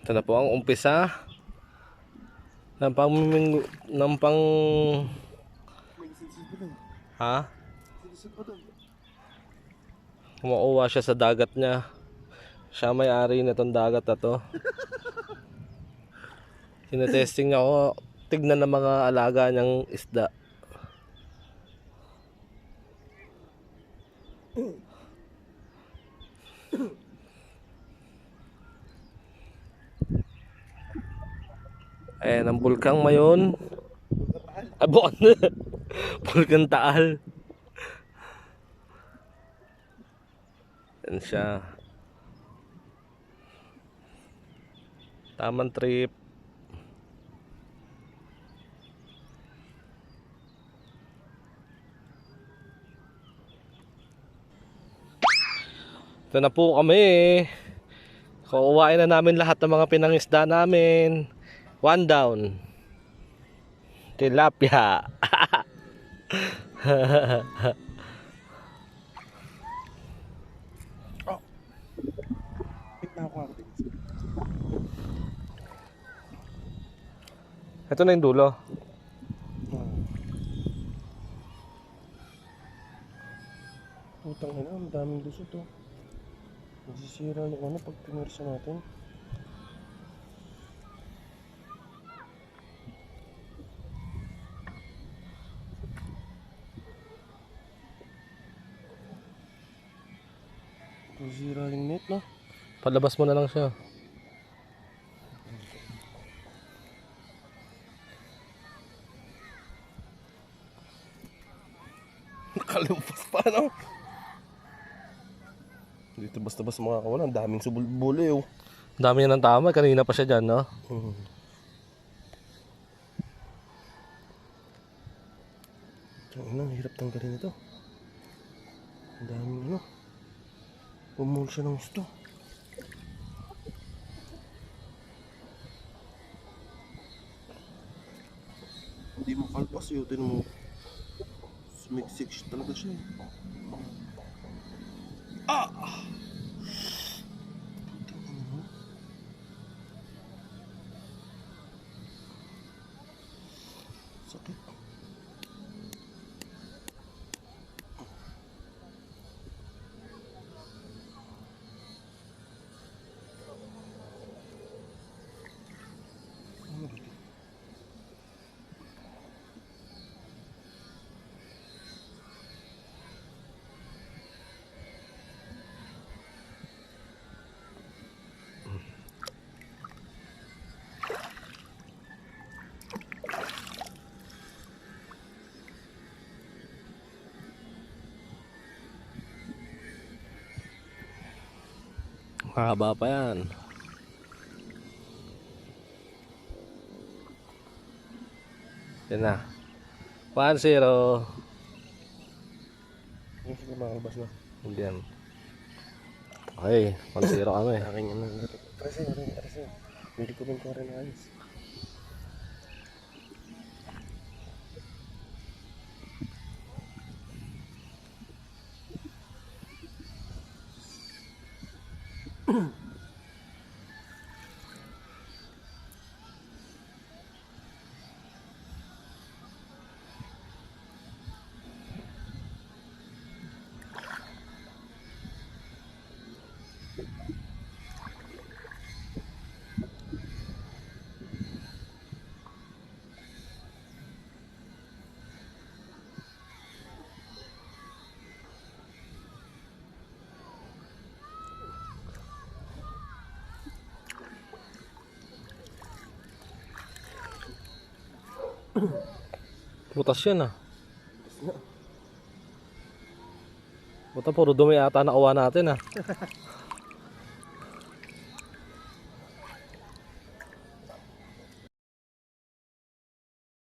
Ito na po ang umpisa ng pang ha? Kumukuha siya sa dagat niya. Siya may-ari nitong dagat na to. Tinetesting niya ako, tignan ng mga alaga niyang isda. Ayan ang bulkang mayon. Abon. Bulkang Taal. Yan siya. Tamang trip. Ito na po kami. Kukuhain na namin lahat ng mga pinangisda namin. One down. Tilapia. Ito na yung dulo. Putang ina, ang daming lusot oh. Nasisira yung ano pag pinursa natin. Nasisira yung net no? Palabas mo na lang siya. Nakalimpas pa no? Dito basta-basta makakawala, ang daming subuli oh. Dami niya ng tama. Kanina pa siya dyan, no? Ang hirap tanggalin ito. Ang daming ano. Pumul siya ng gusto. Hindi mo kalpas yun. Tinan mo. Sumiksik talaga siya. Ah! Sakit. Mahaba pa yan. Yan na. 1-0. Yung sige makalabas na. Hindi yan. Okay, 1-0 kami. Akin yan na. Trese. Hindi ko rin ko rin ayos. Butas yan ah. Buta puro dumi ata nakuha natin ah.